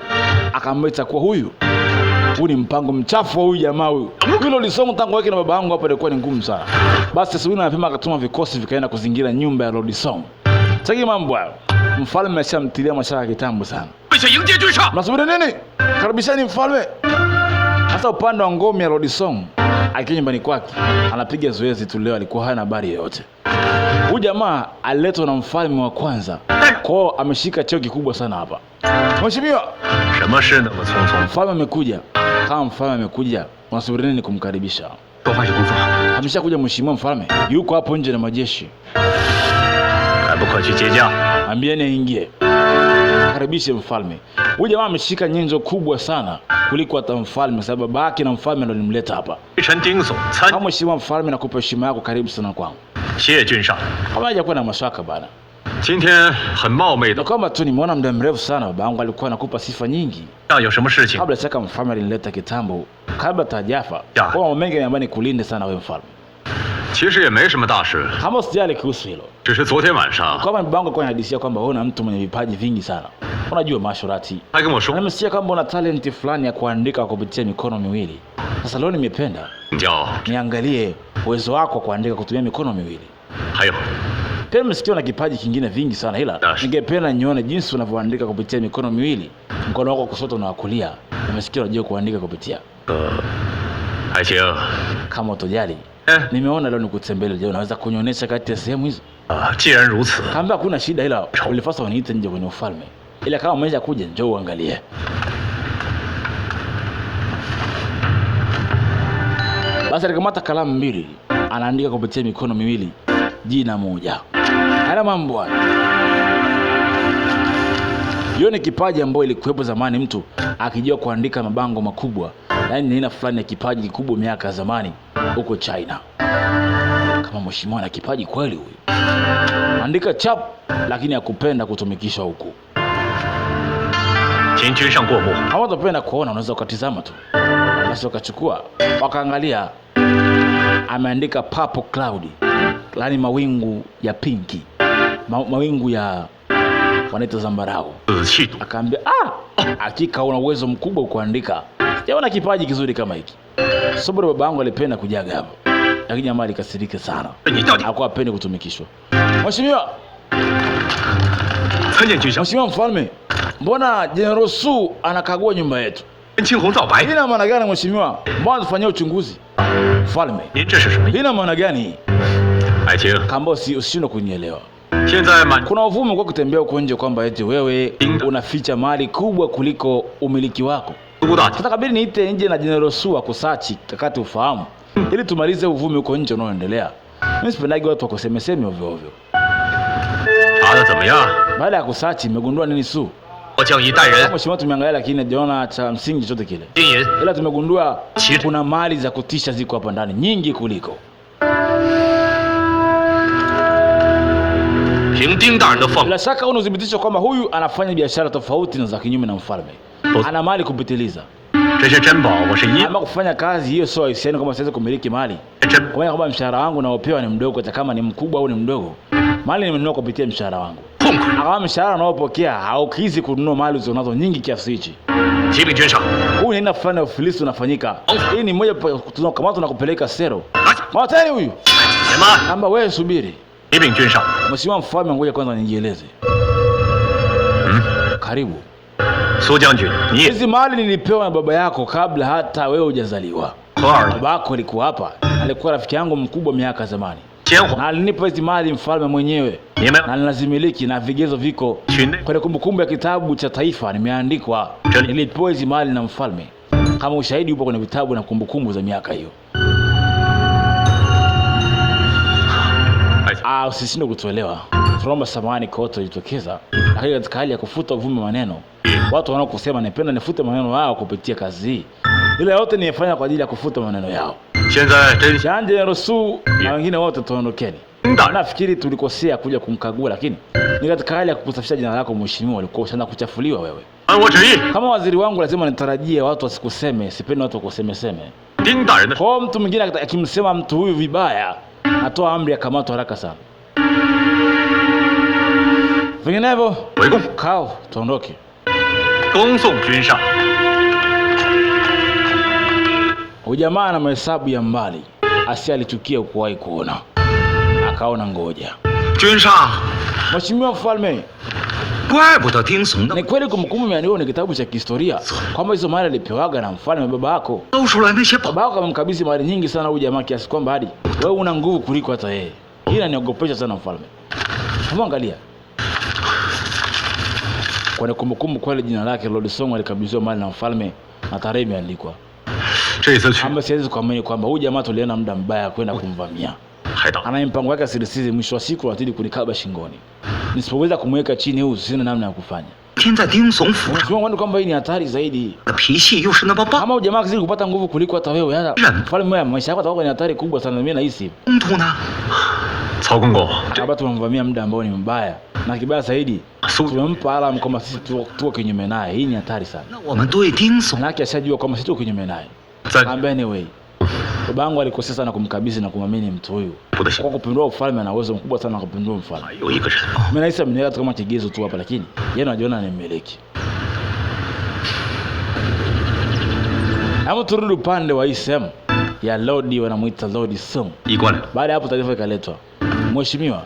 Akamwita kwa huyu ni mpango mchafu wa huyu jamaa huyu. Hilo lisongo tangu wake na baba yangu hapa ilikuwa ni ngumu sana. Basi Sawina anapema akatuma vikosi vikaenda kuzingira nyumba ya Lord Song. Sasa mambo hayo. Mfalme ashamtilia mashaka kitambo sana. Mnasubiri nini? Karibishani mfalme. Sasa upande wa ngome ya Lord Song akiwa nyumbani kwake anapiga zoezi tu leo, alikuwa hana habari yoyote. Huyu jamaa aliletwa na mfalme wa kwanza. Kwao ameshika cheo kikubwa sana hapa. Mheshimiwa, mfalme amekuja. Kama mfalme amekuja, unasubiri nini kumkaribisha? Ameshakuja mheshimiwa mfalme. Yuko hapo nje na majeshi. Ambieni aingie. Karibishe mfalme. Huyu jamaa ameshika nyenzo kubwa sana kuliko hata mfalme, sababu babake na mfalme ndio alimleta hapa. Kama mheshimiwa mfalme, nakupa heshima yako, karibu sana kwangu. Kama hajakuwa na mashaka bana. Kama tu nimeona muda mrefu sana baba yangu alikuwa anakupa sifa nyingi. Kabla shaka mfalme alinileta kitambo kabla tajafa. Kwa mambo mengi nyumbani kulinde sana wewe mfalme. Kama usijali kuhusu hilo. Kama baba yangu alikuwa anahadithia kwamba wewe una mtu mwenye vipaji vingi sana. Unajua mashorati. Nimesikia kwamba una talent fulani ya kuandika kupitia mikono miwili. Sasa leo nimependa niangalie uwezo wako wa kuandika kutumia mikono miwili. Pia nimesikia una kipaji kingine vingi sana, ila ningependa nione jinsi unavyoandika kupitia mikono miwili. Mkono wako kushoto na kulia. Nimesikia unajua kuandika kupitia. Kama utojali. Nimeona leo nikutembelea, je, unaweza kunionyesha kati ya sehemu hizo? Kama hakuna shida, ila ulifasa uniite nje kwenye ufalme. Ila kama umeweza kuja njoo uangalie. Basi alikamata kalamu mbili, anaandika kupitia mikono miwili jina moja. Haya mambo haya. Hiyo ni kipaji ambayo ilikuwepo zamani, mtu akijua kuandika mabango makubwa. Yaani ni aina fulani ya kipaji kikubwa miaka ya zamani huko China. Kama mheshimiwa na kipaji kweli huyu. Andika chap lakini hakupenda kutumikishwa huku. Hawa watapenda kuona, unaweza ukatizama tu. Basi wakachukua, wakaangalia. Ameandika purple cloud. Yaani mawingu ya pinki. Mawingu ya wanaita zambarau. Akaambia, hakika una uwezo mkubwa kuandika. Sijaona kipaji kizuri kama hiki. Sababu baba yangu alipenda kujaga hapo. Lakini jamaa alikasirika sana. Hakuwa apende kutumikishwa. Mheshimiwa mfalme, mbona General Su anakagua nyumba yetu? Ina maana gani mheshimiwa? Mbona tufanyie uchunguzi? Mfalme, ina maana gani? Kamba usishindwe kunielewa. Kuna uvumi kwa kutembea huko nje kwamba eti wewe unaficha mali kubwa kuliko umiliki wako. Sasa kabidi niite nje na General Su akusachi kakati ufahamu. Ili tumalize uvumi huko nje unaoendelea. Mimi sipendagi watu wakosemeseme ovyo ovyo. Baada ya kusachi nimegundua nini Su? Mheshimiwa tumeangalia lakini hajaona cha msingi chochote kile. Ila tumegundua kuna mali za kutisha ziko hapa ndani nyingi kuliko. Bila shaka unadhibitisha kwamba huyu anafanya biashara tofauti na za kinyume na mfalme. Ana mali kupitiliza. Ama kufanya kazi hiyo sio isiani kama siwezi kumiliki mali. Kwa maana kama mshahara wangu naopewa ni mdogo, hata kama ni mkubwa au ni mdogo. Mali nimenunua kupitia mshahara wangu. Kama mshahara unaopokea haukizi kununua mali unazo nyingi kiasi hichi. Huyu ni aina fulani ya ufilisi unafanyika. Hii ni moja tunakamata na kupeleka sero. Mwatani huyu. Kamba wewe subiri. Mheshimiwa mfalme, ngoja kwanza nijieleze. Karibu. 苏将军，你也 Hizi mali nilipewa na baba yako kabla hata wewe hujazaliwa. 和二 Baba yako alikuwa hapa, alikuwa rafiki yangu mkubwa miaka zamani. 监护 Na alinipa hizi mali mfalme mwenyewe. 你们 Na ninazimiliki na vigezo viko 去内 kwenye kumbukumbu ya kitabu cha taifa nimeandikwa. Jali. Nilipewa hizi mali na mfalme. Kama ushahidi upo kwenye vitabu na kumbukumbu za miaka hiyo. 哎， Usishinde kutuelewa. Tunaomba samahani kwa wote walitokeza. Lakini katika hali ya kufuta uvumi maneno, watu wanaokusema nipenda nifute maneno yao kupitia kazi hii. Ile yote nifanya kwa ajili ya kufuta maneno yao. 现在真 Chanje ya Rusu na wengine wote tuondokeni. 大 Nafikiri tulikosea kuja kumkagua, lakini ni katika hali ya kukusafisha jina lako mheshimiwa, ulikuwa ushaanza kuchafuliwa wewe. 按我旨意， Kama waziri wangu lazima nitarajie watu wasikuseme, sipendi watu wakusemeseme. 丁大人的 Kwa hiyo mtu mwingine akimsema mtu huyu vibaya, atoa amri akamatwa haraka sana. Vinginevyo 围攻， kao tuondoke. 恭送君上。 Ujamaa na mahesabu ya mbali, Asia alichukia kuwahi kuona. Akaona ngoja. 君上， Mheshimiwa mfalme, 怪不得丁怂的 ni kweli kumbukumbu imeandikwa ni kitabu cha kihistoria kwamba hizo mali alipewaga na mfalme baba yako. 搜出来那些宝， Baba yako amemkabidhi mali nyingi sana huyu jamaa kiasi kwamba hadi wewe una nguvu kuliko hata yeye. Hii inaniogopesha sana mfalme. Angalia. Kwenye kumbukumbu kweli jina lake Lord Song alikabidhiwa mali na mfalme na tarehe imeandikwa. 这次去 Amba siwezi kuamini kwamba huyu jamaa tuliona muda mbaya kwenda kumvamia. 海盗， Ana mpango wake siri, mwisho wa siku atidi kunikaba shingoni. Nisipoweza kumweka chini huyu sina namna ya kufanya. 天在丁怂府上 Mheshimiwa, kwamba hii ni hatari zaidi. 的脾气又是那么暴， Kama huyu jamaa kizidi kupata nguvu kuliko hata wewe, hata mfalme wewe maisha yako atakuwa ni hatari kubwa sana, mimi nahisi. 冲突呢？曹公公， Hapa tumemvamia muda ambao ni mbaya. Na kibaya zaidi, 苏， tumempa alarm kwamba sisi tuko kinyume naye. Hii ni hatari sana. 那我们对丁怂 Manake ashajua kwamba sisi tuko kinyume naye. 在 Anyway, babangu alikosea sana kumkabidhi na kumwamini mtu huyu. 不得行 Kwa，kupindua ufalme ana uwezo mkubwa sana wa kupindua mfalme. 还有一个人， Mimi nahisi ameniweka kama kigezo tu hapa, lakini yeye anajiona ni mmiliki. Hapo turudi upande wa ISM ya Lord, wanamuita Lord Song. 一过来， Baada ya hapo taarifa ikaletwa. Mheshimiwa,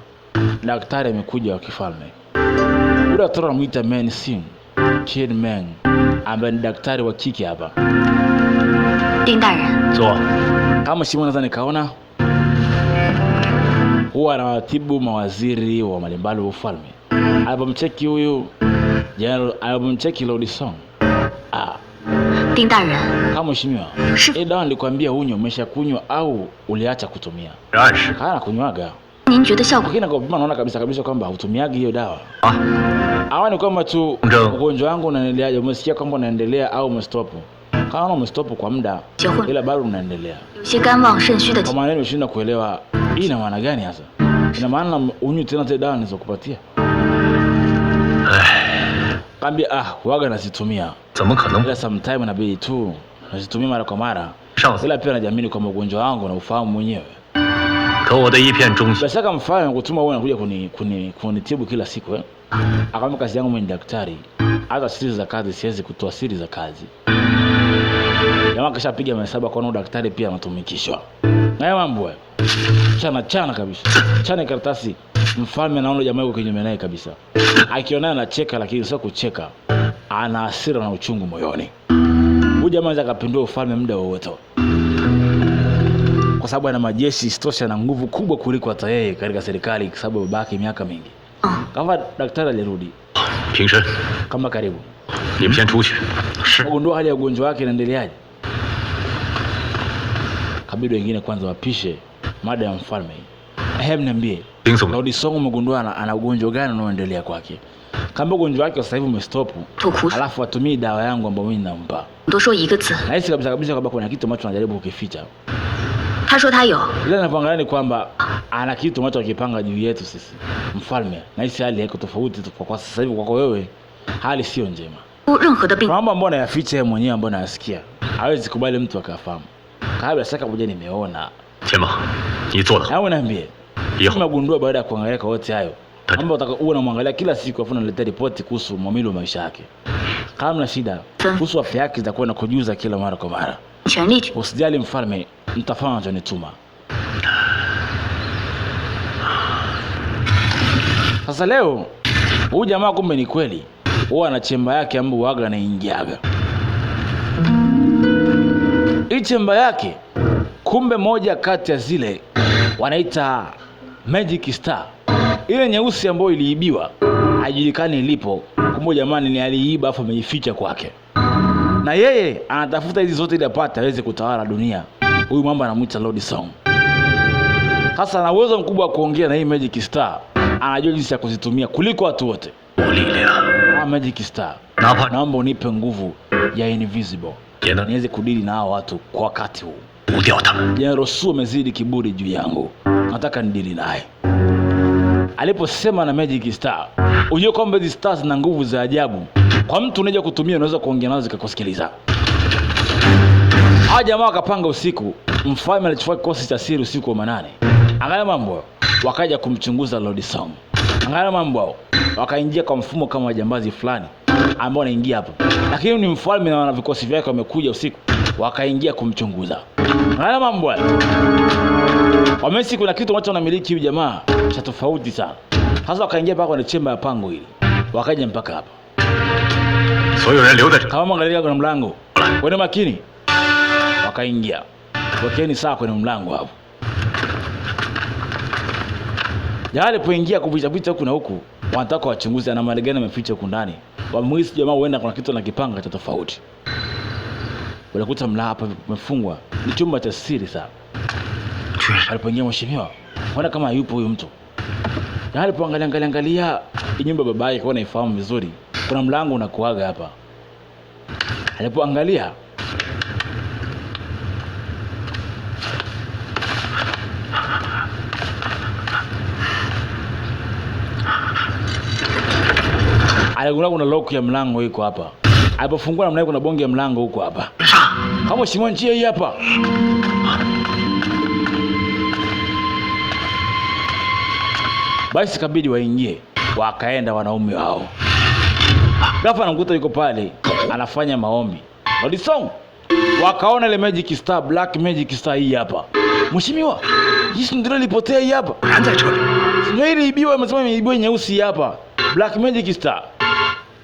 daktari amekuja wa kifalme. Yule daktari anamuita Men Sing, Chen Meng, ambaye ni daktari wa kike hapa. 丁大人， 坐。 Kama mheshimiwa naweza nikaona huwa anawatibu mawaziri wa mbalimbali wa ufalme. Alipomcheki huyu General, alipomcheki Lord Song. 丁大人， Kama mheshimiwa, Shi- dawa nilikwambia unywe, umeshakunywa au uliacha kutumia? 暗示 Kana kunywaga. 您觉得效果？ Lakini kwa kupima naona kabisa kwamba hutumiagi hiyo dawa. 啊， Hawa ni kwamba tu Ndio. ugonjwa wangu unaendeleaje? Umesikia kwamba unaendelea au umestop? Kama umestop kwa muda 结婚， ila bado unaendelea. 有些肝旺肾虚的 Kwa 情， maana nimeshinda kuelewa hii ina maana gani hasa? Ina maana unywe tena zile dawa nilizokupatia? 唉， Kaambia huaga nazitumia. 怎么可能？ Ila sometime inabidi tu nazitumia mara kwa mara. 上司 Ila pia najiamini kwamba ugonjwa wangu na ufahamu mwenyewe. 可我的一片忠心 Bila shaka mfalme kutuma wewe unakuja kunitibu kila siku eh? Akamwambia kazi yangu mimi ni daktari. Hata siri za kazi siwezi kutoa siri za kazi. Jamaa kashapiga mahesabu kwa daktari pia anatumikishwa. Na yeye mambo hayo. Chana kabisa. Chana karatasi. Mfalme anaona jamaa yuko kinyume naye kabisa. Akiona anacheka lakini sio kucheka. Ana hasira na uchungu moyoni. Huyu jamaa anaweza kapindua ufalme muda wowote. Kwa sababu ana majeshi, isitoshe na nguvu kubwa kuliko hata yeye katika serikali kwa sababu babake miaka mingi. Kama daktari alirudi, 平身， kama karibu. 你们先出去。是。 Kugundua hali ya ugonjwa wake inaendeleaje? Kabidi wengine kwanza wapishe mada ya mfalme. Niambie, 丁总， Lord Song umegundua ana ugonjwa gani unaoendelea kwake? Kama ugonjwa wake sasa hivi umestop, 吐苦水， alafu atumii dawa yangu ambayo mimi ninampa. 多说一个字。 Nahisi kabisa kwamba kuna kitu ambacho anajaribu kukificha. 他说他有， Ile ninapoangalia ni kwamba ana kitu ambacho akipanga juu yetu sisi. Mfalme, nahisi hali yako tofauti kwa sasa hivi kwako wewe. Hali sio njema. 无任何的病 Mambo ambayo anayaficha yeye mwenyewe ambayo anayasikia. Hawezi kubali mtu akafahamu. Kabla saka moja nimeona. 前锋，你做得好。 Hebu niambie. 以后 Nimegundua baada ya kuangalia kwa wote hayo. Tati. Mambo uwe unamwangalia kila siku afu unaletea ripoti kuhusu mwamili wa maisha yake. Kama na shida, kuhusu afya yake zitakuwa na kujuza kila mara kwa mara. 全力去。 Usijali mfalme, nitafanya unachonituma. Sasa leo huyu jamaa kumbe ni kweli huwa na chemba yake ambayo waga anaingiaga. Hii chemba yake kumbe moja kati ya zile wanaita Magic Star. Ile nyeusi ambayo iliibiwa haijulikani ilipo. Kumbe jamani ni aliiba afa amejificha kwake. Na yeye anatafuta hizi zote ili apate aweze kutawala dunia. Huyu mamba anamuita Lord Song. Sasa ana uwezo mkubwa wa kuongea na hii Magic Star. Anajua jinsi ya kuzitumia kuliko watu wote. Magic Star, naomba unipe nguvu ya invisible. Niweze kudili na hao watu kwa wakati huu. General Su amezidi kiburi juu yangu. Nataka nidili naye. Aliposema na Magic Star, unajua kwamba hizi stars zina nguvu za ajabu. Kwa mtu unaweza kutumia, unaweza kuongea nazo zikakusikiliza. Hawa jamaa wakapanga usiku, mfalme alichukua kikosi cha siri usiku wa manane. Angalia mambo, wakaja kumchunguza Lord Song. Angalia mambo, wakaingia kwa mfumo kama wajambazi fulani ambao wanaingia hapo. Lakini ni mfalme na wana vikosi vyake wamekuja usiku, wakaingia kumchunguza. Angalia mambo. Wamesi kuna kitu ambacho wanamiliki huyu jamaa cha tofauti sana. Sasa wakaingia mpaka kwenye chemba ya pango hili. Wakaja mpaka hapa. Kama mwangalia kuna mlango. Wewe makini. Wakaingia. Wekeni saa kwenye mlango hapo. Yale poingia kupita huku na huku, wanataka wachunguze ana mali gani ameficha huko ndani. Wamuhisi jamaa huenda kuna kitu na kipanga cha tofauti. Walikuta mlango hapa umefungwa. Ni chumba cha siri sana. Alipoingia mheshimiwa, mbona kama yupo huyu mtu? Yale poangalia nyumba babake kwa naifahamu vizuri. Kuna mlango unakuaga hapa. Alipoangalia aligundua kuna lock ya mlango iko hapa. Alipofungua namna hiyo kuna bonge ya mlango huko hapa. Kama mheshimiwa njia hii hapa. Basi kabidi waingie, wakaenda wanaume wao. Ghafla anakuta yuko pale anafanya maombi. Lord Song wakaona ile Magic Star, Black Magic Star hii hapa. Mheshimiwa, hii ndio ilipotea hii hapa. Sio ile ibiwa, amesema imeibiwa nyeusi hapa. Black Magic Star.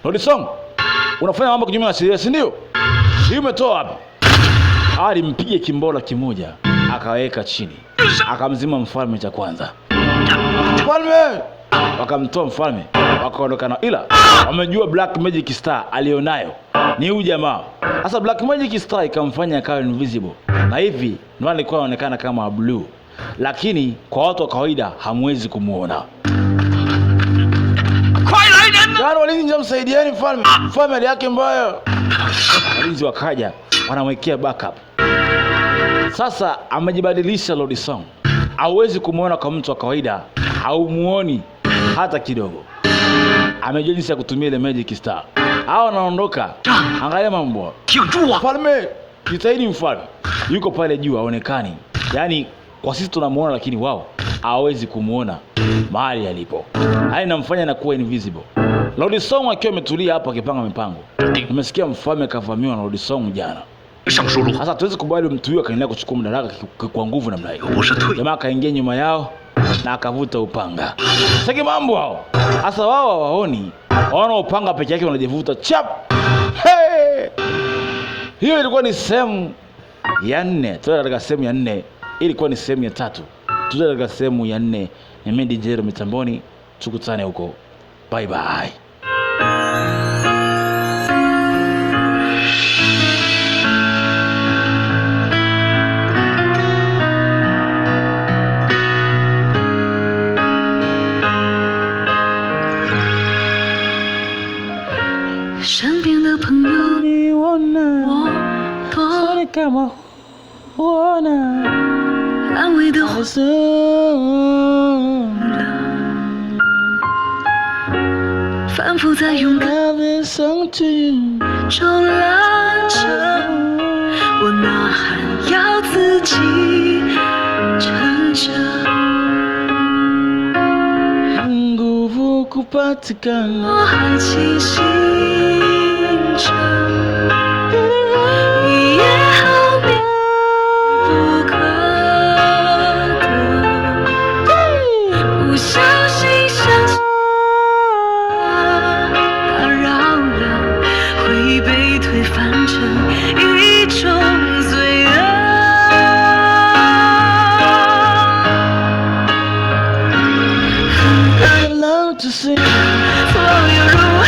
Lord Song, unafanya mambo kinyume na sheria, si ndio? Hii umetoa hapa. Alimpige kimbola kimoja, akaweka chini. Akamzima mfalme cha kwanza. Mfalme! Wakamtoa mfalme, wakaondokana. Ila wamejua Black Magic Star alionayo ni huyu jamaa. Sasa Black Magic Star ikamfanya akawa invisible. Na hivi ndio alikuwa anaonekana kama blue. Lakini kwa watu wa kawaida hamwezi kumuona. Jana walinzi msaidieni mfalme. Mfalme hali yake mbaya. Walinzi wakaja, wanamwekea backup. Sasa amejibadilisha Lord Song. Hauwezi kumuona kwa mtu wa kawaida, haumuoni hata kidogo. Amejua jinsi ya kutumia ile Magic Star. Hao wanaondoka. Angalia mambo. Mfalme, jitahidi mfalme. Yuko pale juu haonekani. Yaani kwa sisi tunamuona lakini wao hawezi kumuona mahali alipo. Haya inamfanya na kuwa invisible. Lord Song akiwa ametulia hapo akipanga mipango. Nimesikia mfalme kavamiwa na Lord Song jana. Sasa tuwezi kubali mtu huyo akaendelea kuchukua madaraka kwa nguvu namna hiyo. Jamaa akaingia nyuma yao na akavuta upanga. Sasa mambo hao. Sasa wao hawaoni. Waona upanga peke yake unajivuta chap. Hey! Hiyo ilikuwa ni sehemu ya 4. Tuende katika sehemu ya 4. Ilikuwa ni sehemu ya 3. Tuende katika sehemu ya 4. Mimi DJ Jero mitamboni. Tukutane huko. Bye bye. 身边的朋友，你我呢？我多 你干嘛我呢？ 安慰的话 反复在勇敢中拉扯，我呐喊要自己撑着。Nguvu kupatikana， 我还清醒着，也好比不可得，不小心想起，打扰。只是你。所有如